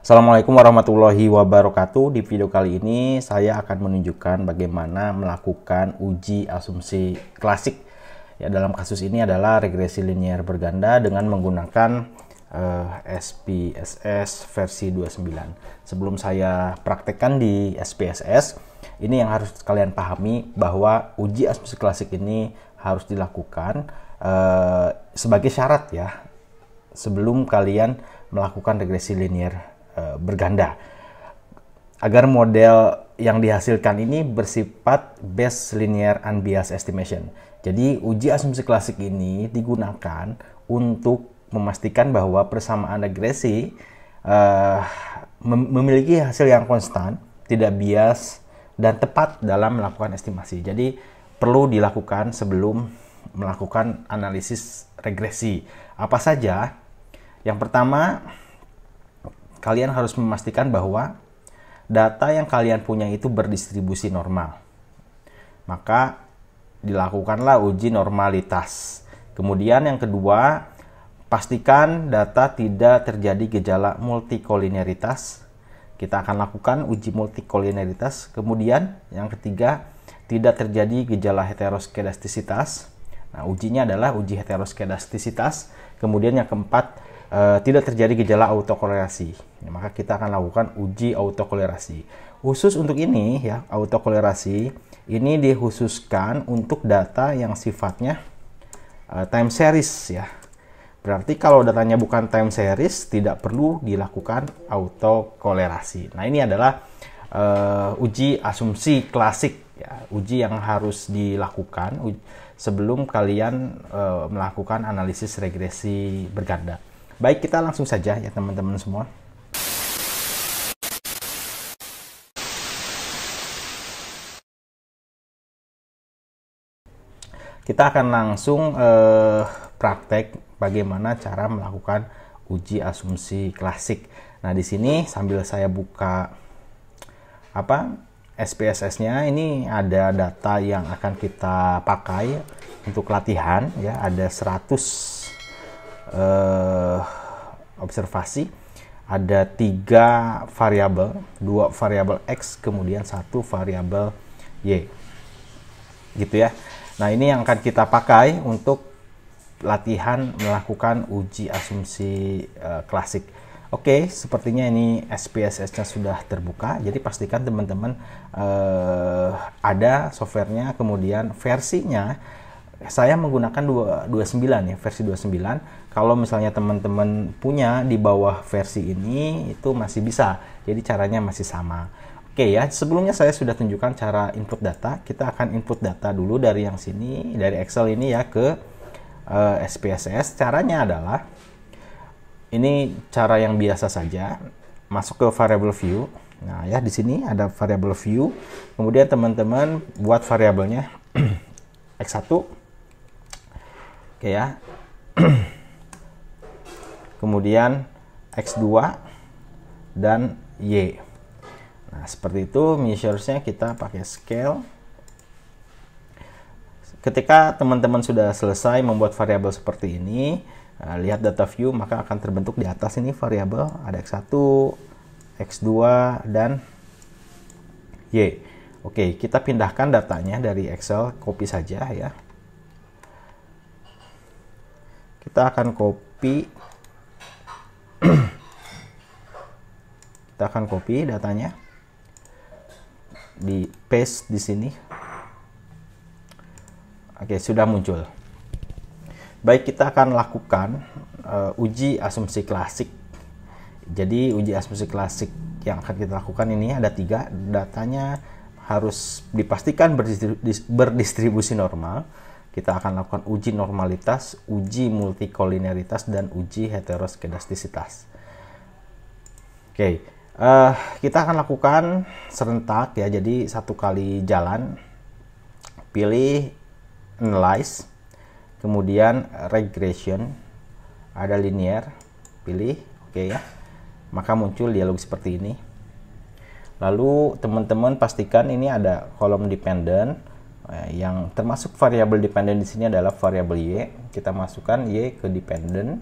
Assalamualaikum warahmatullahi wabarakatuh. Di video kali ini saya akan menunjukkan bagaimana melakukan uji asumsi klasik. Ya, dalam kasus ini adalah regresi linier berganda dengan menggunakan SPSS versi 29. Sebelum saya praktekkan di SPSS, ini yang harus kalian pahami bahwa uji asumsi klasik ini harus dilakukan sebagai syarat ya sebelum kalian melakukan regresi linier berganda, agar model yang dihasilkan ini bersifat Bayes linear unbiased estimation. Jadi uji asumsi klasik ini digunakan untuk memastikan bahwa persamaan regresi memiliki hasil yang konstan, tidak bias, dan tepat dalam melakukan estimasi. Jadi perlu dilakukan sebelum melakukan analisis regresi. Apa saja? Yang pertama, kalian harus memastikan bahwa data yang kalian punya itu berdistribusi normal. Maka dilakukanlah uji normalitas. Kemudian yang kedua, pastikan data tidak terjadi gejala multikolinearitas. Kita akan lakukan uji multikolinearitas. Kemudian yang ketiga, tidak terjadi gejala heteroskedastisitas. Nah, ujinya adalah uji heteroskedastisitas. Kemudian yang keempat, tidak terjadi gejala autokolerasi. Maka kita akan lakukan uji autokolerasi. Khusus untuk ini ya, autokolerasi ini dikhususkan untuk data yang sifatnya time series ya. Berarti kalau datanya bukan time series tidak perlu dilakukan autokolerasi. Nah, ini adalah uji asumsi klasik ya, uji yang harus dilakukan sebelum kalian melakukan analisis regresi berganda. Baik, kita langsung saja ya teman-teman semua. Kita akan langsung praktek bagaimana cara melakukan uji asumsi klasik. Nah, di sini sambil saya buka SPSS-nya, ini ada data yang akan kita pakai untuk latihan ya, ada 100 observasi, ada 3 variabel, 2 variabel X, kemudian 1 variabel Y, gitu ya. Nah, ini yang akan kita pakai untuk latihan melakukan uji asumsi klasik. Oke, sepertinya ini SPSS-nya sudah terbuka, jadi pastikan teman-teman ada softwarenya, kemudian versinya. Saya menggunakan 29 ya, versi 29. Kalau misalnya teman-teman punya di bawah versi ini, itu masih bisa. Jadi caranya masih sama. Oke ya, sebelumnya saya sudah tunjukkan cara input data. Kita akan input data dulu dari yang sini, dari Excel ini ya ke SPSS. Caranya adalah, ini cara yang biasa saja. Masuk ke variable view. Nah ya, di sini ada variable view. Kemudian teman-teman buat variabelnya X1. Oke ya. Kemudian X2 dan Y. Nah, seperti itu measures-nya kita pakai scale. Ketika teman-teman sudah selesai membuat variabel seperti ini, lihat data view, maka akan terbentuk di atas ini variabel, ada X1, X2 dan Y. Oke, kita pindahkan datanya dari Excel, copy saja ya. Kita akan copy datanya, di paste di sini. Oke, sudah muncul. Baik, kita akan lakukan uji asumsi klasik. Jadi uji asumsi klasik yang akan kita lakukan ini ada 3. Datanya harus dipastikan berdistribusi normal. Kita akan lakukan uji normalitas, uji multikolinearitas, dan uji heteroskedastisitas. Oke, kita akan lakukan serentak ya, jadi 1 kali jalan. Pilih analyze, kemudian regression, ada linear, pilih, oke ya. Maka muncul dialog seperti ini. Lalu teman-teman pastikan ini ada kolom dependent. Yang termasuk variabel dependent di sini adalah variabel Y. Kita masukkan Y ke dependent.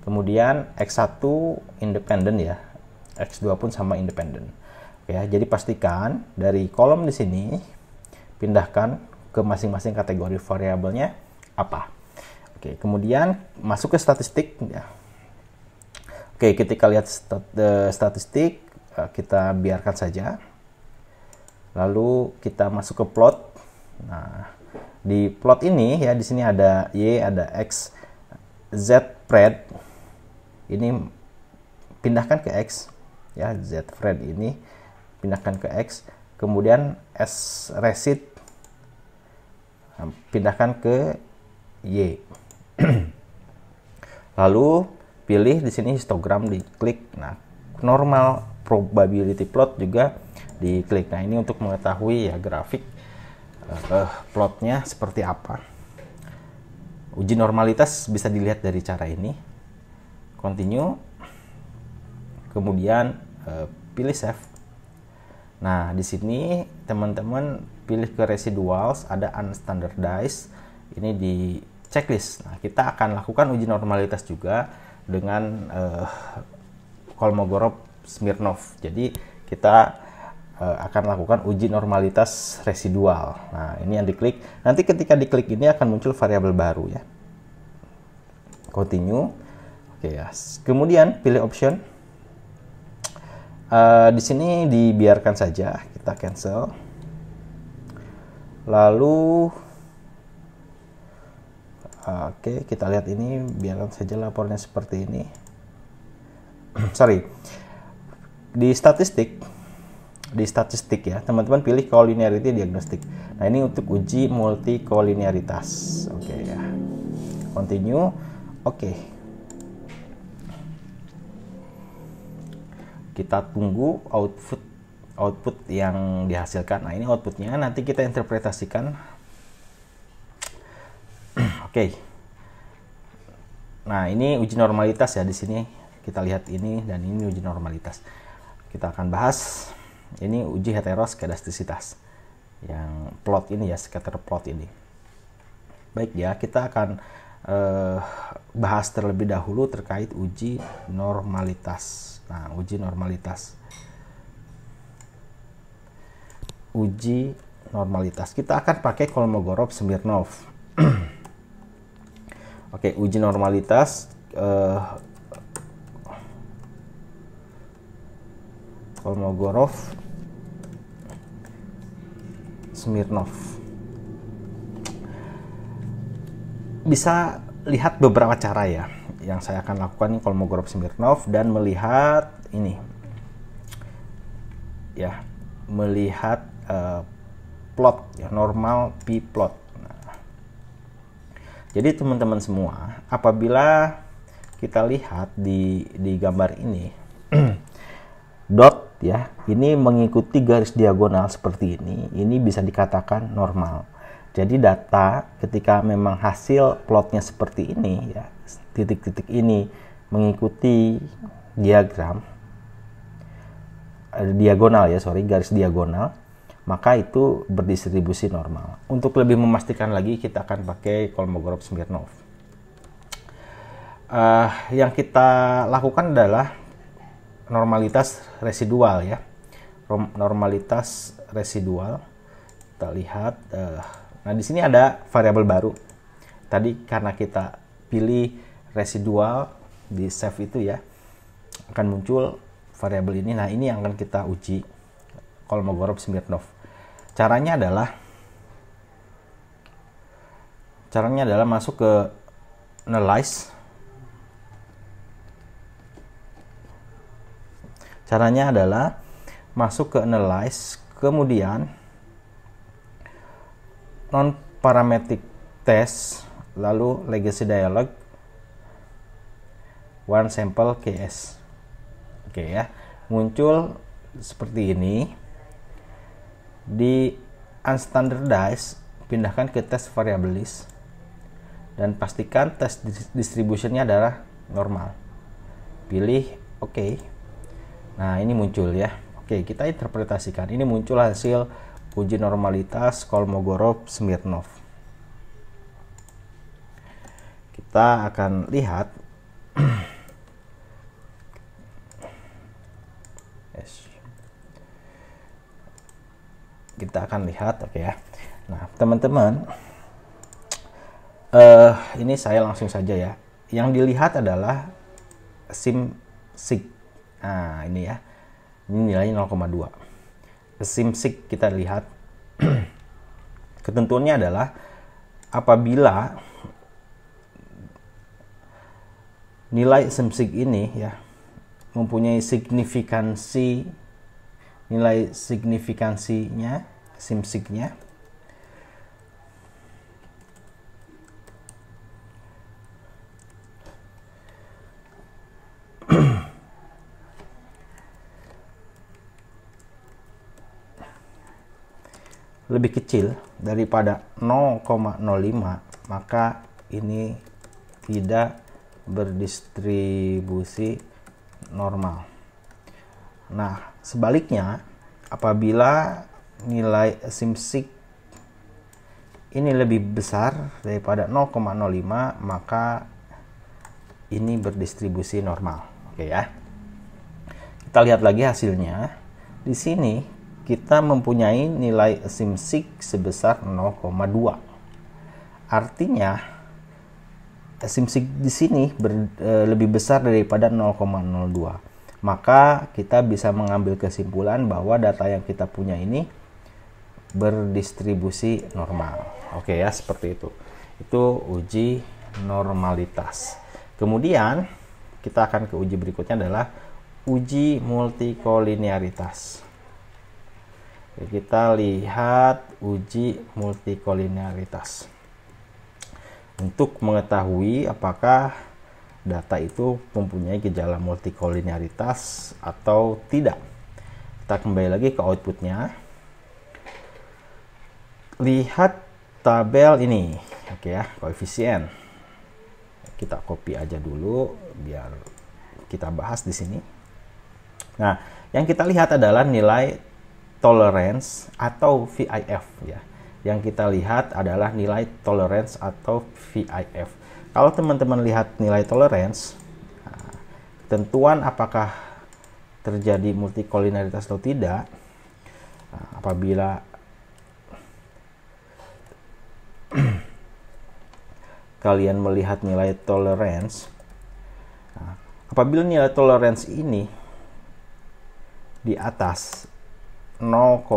Kemudian X1 independent ya. X2 pun sama independen. Oke ya, jadi pastikan dari kolom di sini pindahkan ke masing-masing kategori variabelnya apa. Oke, kemudian masuk ke statistik ya. Oke, ketika lihat statistik, kita biarkan saja. Lalu kita masuk ke plot. Nah, di plot ini ya, di sini ada Y, ada X, Z spread. Ini pindahkan ke X ya, Z spread ini pindahkan ke X. Kemudian S receipt pindahkan ke Y. Lalu pilih di sini histogram, diklik. Nah, normal probability plot juga diklik. Nah, ini untuk mengetahui ya grafik plotnya seperti apa. Uji normalitas bisa dilihat dari cara ini. Continue. Kemudian pilih save. Nah, di sini teman-teman pilih ke residuals, ada unstandardized. Ini di checklist. Nah, kita akan lakukan uji normalitas juga dengan Kolmogorov-Smirnov. Jadi kita akan lakukan uji normalitas residual. Nah, ini yang diklik. Nanti ketika diklik ini akan muncul variabel baru ya. Continue. Oke ya. Kemudian pilih option. Di sini dibiarkan saja, kita cancel. Lalu oke, kita lihat ini, biarkan saja lapornya seperti ini. Sorry. Di statistik ya, teman-teman pilih collinearity diagnostic. Nah, ini untuk uji multikolinearitas. Oke ya. Continue. Oke. Kita tunggu output yang dihasilkan. Nah, ini outputnya, nanti kita interpretasikan. Oke. Nah, ini uji normalitas ya, di sini kita lihat ini, dan ini uji normalitas. Kita akan bahas ini uji heteroskedastisitas yang plot ini ya, scatter plot ini. Baik ya, kita akan bahas terlebih dahulu terkait uji normalitas. Nah, uji normalitas. Uji normalitas. Kita akan pakai Kolmogorov-Smirnov. Oke, uji normalitas Kolmogorov-Smirnov. Bisa lihat beberapa cara ya yang saya akan lakukan ini Kolmogorov-Smirnov, dan melihat ini ya, melihat plot ya, normal p-plot. Nah, jadi teman-teman semua, apabila kita lihat di gambar ini dot ya, ini mengikuti garis diagonal seperti ini bisa dikatakan normal. Jadi data ketika memang hasil plotnya seperti ini ya, titik-titik ini mengikuti diagonal ya, garis diagonal, maka itu berdistribusi normal. Untuk lebih memastikan lagi, kita akan pakai Kolmogorov-Smirnov. Yang kita lakukan adalah normalitas residual ya, normalitas residual. Kita lihat, nah di sini ada variabel baru. Tadi karena kita pilih residual di save itu ya, akan muncul variabel ini. Nah, ini yang akan kita uji Kolmogorov-Smirnov. Caranya adalah masuk ke analyze. Caranya adalah masuk ke analyze, kemudian non-parametric test, lalu legacy dialog, one sample KS. Oke ya, muncul seperti ini. Di unstandardized, pindahkan ke test variable list, dan pastikan test distributionnya adalah normal. Pilih oke. Nah, ini muncul ya. Oke, kita interpretasikan. Ini muncul hasil uji normalitas Kolmogorov-Smirnov. Kita akan lihat Yes. Kita akan lihat, oke ya. Nah, teman-teman, ini saya langsung saja ya. Yang dilihat adalah SIMSIG. Nah, ini ya. Ini nilainya 0,2. SIMSIG kita lihat. Ketentuannya adalah apabila nilai SIMSIG ini ya mempunyai signifikansi, nilai signifikansinya SIMSIG-nya lebih kecil daripada 0,05, maka ini tidak berdistribusi normal. Nah, sebaliknya apabila nilai SIMSIG ini lebih besar daripada 0,05, maka ini berdistribusi normal. Oke ya. Kita lihat lagi hasilnya. Di sini kita mempunyai nilai SIMSIG sebesar 0,2. Artinya SIMSIG di sini lebih besar daripada 0,02. Maka kita bisa mengambil kesimpulan bahwa data yang kita punya ini berdistribusi normal. Oke ya, seperti itu. Itu uji normalitas. Kemudian kita akan ke uji berikutnya adalah uji multikolinearitas. Kita lihat uji multikolinearitas. Untuk mengetahui apakah data itu mempunyai gejala multikolinearitas atau tidak. Kita kembali lagi ke outputnya. Lihat tabel ini. Oke ya, koefisien. Kita copy aja dulu biar kita bahas di sini. Nah, yang kita lihat adalah nilai tolerance atau VIF ya. Yang kita lihat adalah nilai tolerance atau VIF. Kalau teman-teman lihat nilai tolerance, ketentuan apakah terjadi multikolinearitas atau tidak, apabila kalian melihat nilai tolerance, apabila nilai tolerance ini di atas 0,1,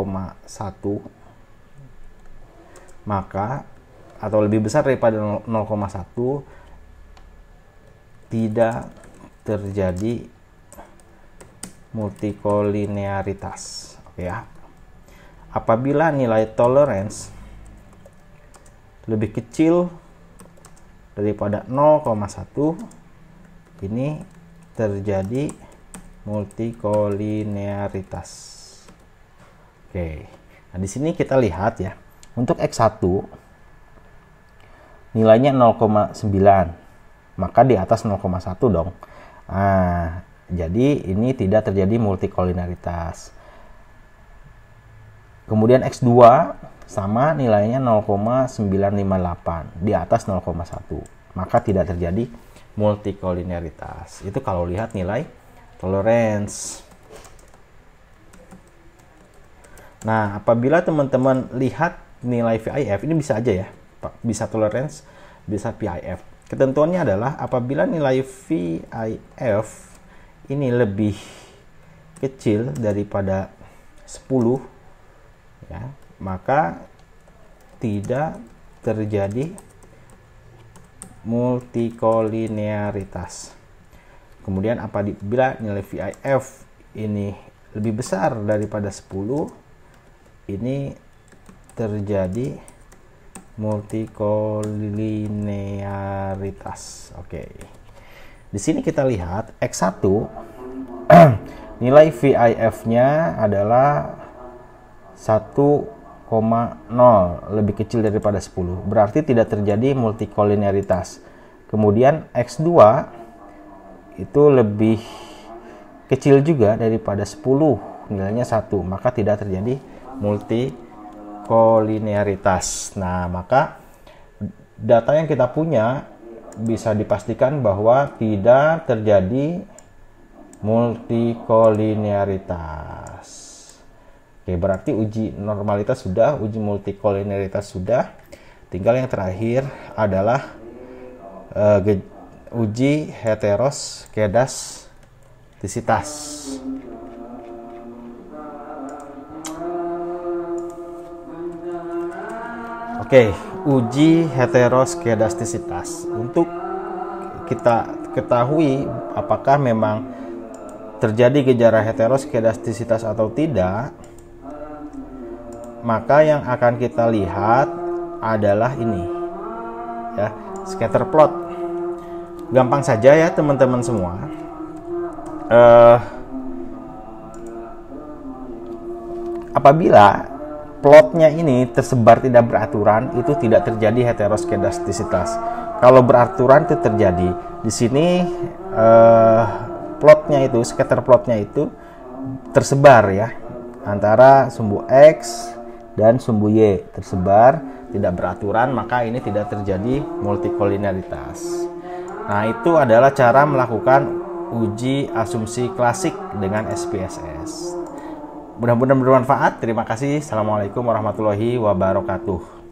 maka atau lebih besar daripada 0,1 tidak terjadi multikolinearitas. Oke ya. Apabila nilai tolerance lebih kecil daripada 0,1, ini terjadi multikolinearitas. Oke, nah di sini kita lihat ya, untuk X1 nilainya 0,9, maka di atas 0,1 dong. Nah, jadi ini tidak terjadi multikolinearitas. Kemudian X2 sama nilainya 0,958, di atas 0,1, maka tidak terjadi multikolinearitas. Itu kalau lihat nilai tolerance. Nah, apabila teman-teman lihat nilai VIF, ini bisa aja ya, bisa tolerance, bisa VIF. Ketentuannya adalah apabila nilai VIF ini lebih kecil daripada 10, ya, maka tidak terjadi multikolinearitas. Kemudian apabila nilai VIF ini lebih besar daripada 10, ini terjadi multikolinearitas. Oke. Di sini kita lihat X1 nilai VIF-nya adalah 1,0, lebih kecil daripada 10. Berarti tidak terjadi multikolinearitas. Kemudian X2 itu lebih kecil juga daripada 10, nilainya 1, maka tidak terjadi multikolinearitas. Nah, maka data yang kita punya bisa dipastikan bahwa tidak terjadi multikolinearitas. Oke, berarti uji normalitas sudah, uji multikolinearitas sudah. Tinggal yang terakhir adalah uji heteroskedastisitas. Oke, uji heteroskedastisitas. Untuk kita ketahui apakah memang terjadi gejala heteroskedastisitas atau tidak, maka yang akan kita lihat adalah ini, ya, scatter plot. Gampang saja ya teman-teman semua. Apabila plotnya ini tersebar tidak beraturan, itu tidak terjadi heteroskedastisitas. Kalau beraturan itu terjadi. Di sini plotnya itu, scatter plotnya itu tersebar ya, antara sumbu X dan sumbu Y tersebar tidak beraturan, maka ini tidak terjadi multikolinearitas. Nah, itu adalah cara melakukan uji asumsi klasik dengan SPSS. Mudah-mudahan bermanfaat. Terima kasih. Assalamualaikum warahmatullahi wabarakatuh.